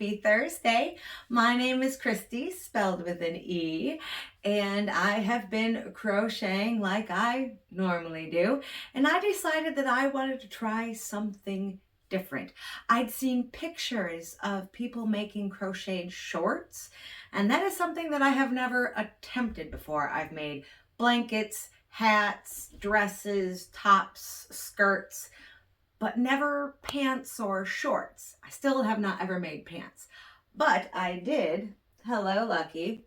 Happy Thursday. My name is Christy, spelled with an E, and I have been crocheting like I normally do, and I decided that I wanted to try something different. I'd seen pictures of people making crocheted shorts, and that is something that I have never attempted before. I've made blankets, hats, dresses, tops, skirts, but never pants or shorts. I still have not ever made pants, but I did. Hello, Lucky.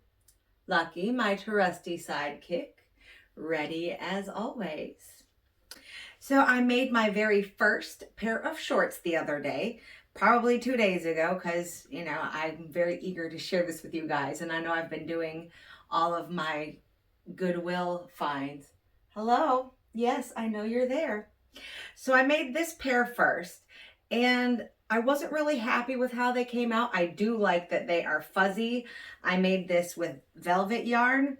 Lucky, my trusty sidekick, ready as always. So I made my very first pair of shorts the other day, probably 2 days ago, because, I'm very eager to share this with you guys. And I know I've been doing all of my Goodwill finds. Hello. Yes, I know you're there. So I made this pair first, and I wasn't really happy with how they came out. I do like that they are fuzzy. I made this with velvet yarn,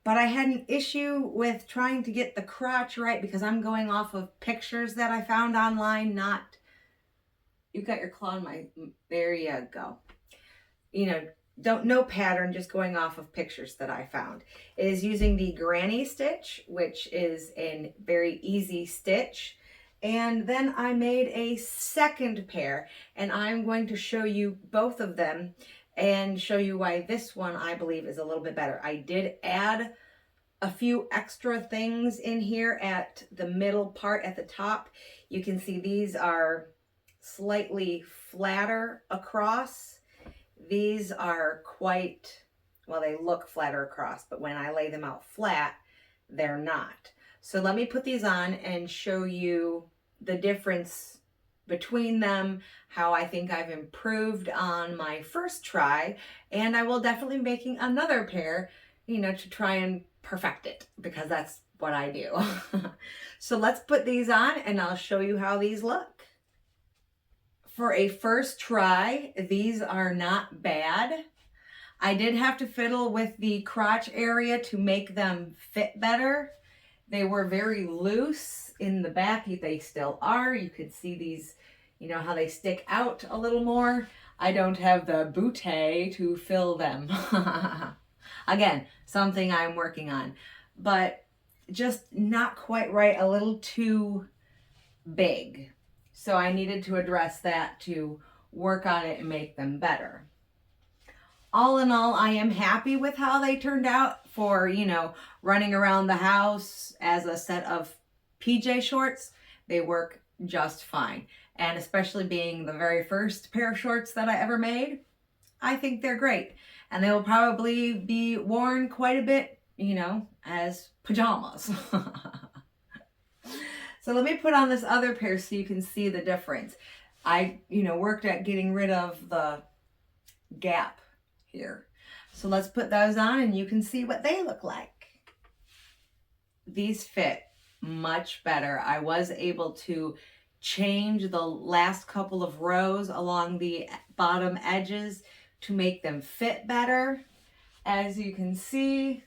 but I had an issue with trying to get the crotch right because I'm going off of pictures that I found online, not, you got your claw in my, there you go. No pattern, just going off of pictures that I found. It is using the granny stitch, which is a very easy stitch. And then I made a second pair, and I'm going to show you both of them and show you why this one I believe is a little bit better. I did add a few extra things in here at the middle part at the top. You can see these are slightly flatter across. These are quite, well, they look flatter across, but when I lay them out flat, they're not. So let me put these on and show you the difference between them, how I think I've improved on my first try, and I will definitely be making another pair, to try and perfect it, because that's what I do. So let's put these on and I'll show you how these look. For a first try, these are not bad. I did have to fiddle with the crotch area to make them fit better. They were very loose in the back. They still are. You could see these, how they stick out a little more. I don't have the bootay to fill them. Again, something I'm working on, but just not quite right, a little too big. So I needed to address that to work on it and make them better. All in all, I am happy with how they turned out for, running around the house as a set of PJ shorts. They work just fine. And especially being the very first pair of shorts that I ever made, I think they're great. And they will probably be worn quite a bit, as pajamas. So let me put on this other pair so you can see the difference. I, worked at getting rid of the gap here. So let's put those on and you can see what they look like. These fit much better. I was able to change the last couple of rows along the bottom edges to make them fit better. As you can see,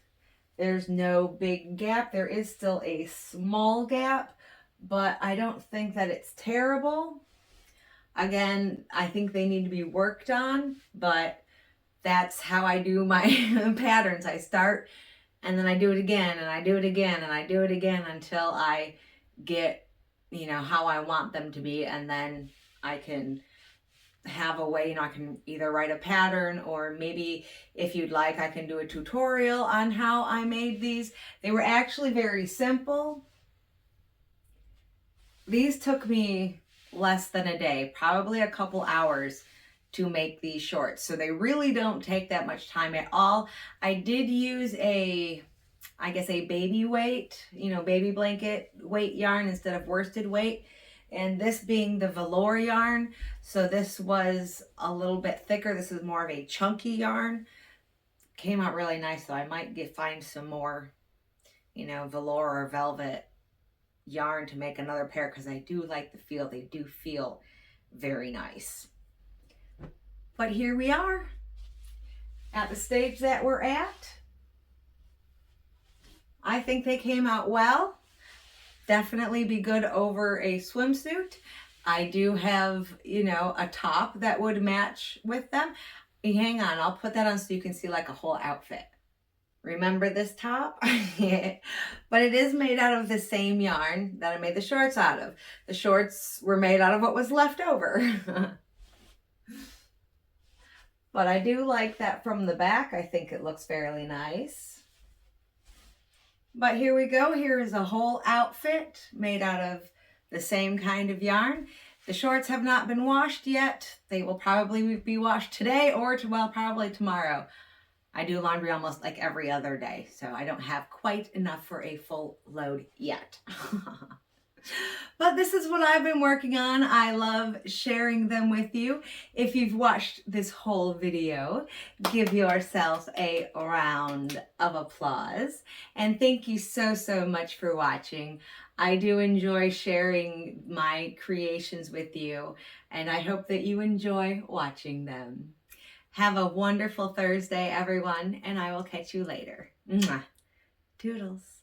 there's no big gap. There is still a small gap, but I don't think that it's terrible. Again, I think they need to be worked on, but that's how I do my patterns. I start and then I do it again and I do it again and I do it again until I get, how I want them to be. And then I can have a way, I can either write a pattern, or maybe if you'd like, I can do a tutorial on how I made these. They were actually very simple. These took me less than a day, probably a couple hours to make these shorts. So they really don't take that much time at all. I did use a baby weight, baby blanket weight yarn instead of worsted weight. And this being the velour yarn, so this was a little bit thicker. This is more of a chunky yarn. Came out really nice, so I might find some more, velour or velvet yarn to make another pair, because I do like the feel. They do feel very nice. But here we are at the stage that we're at. I think they came out well. Definitely be good over a swimsuit. I do have, you know, a top that would match with them. Hang on, I'll put that on so you can see like a whole outfit. Remember this top? But it is made out of the same yarn that I made the shorts out of. The shorts were made out of what was left over. But I do like that from the back. I think it looks fairly nice. But here we go. Here is a whole outfit made out of the same kind of yarn. The shorts have not been washed yet. They will probably be washed today or well, probably tomorrow. I do laundry almost like every other day, so I don't have quite enough for a full load yet. But this is what I've been working on. I love sharing them with you. If you've watched this whole video, give yourself a round of applause. And thank you so, so much for watching. I do enjoy sharing my creations with you, and I hope that you enjoy watching them. Have a wonderful Thursday, everyone, and I will catch you later. Mwah. Toodles.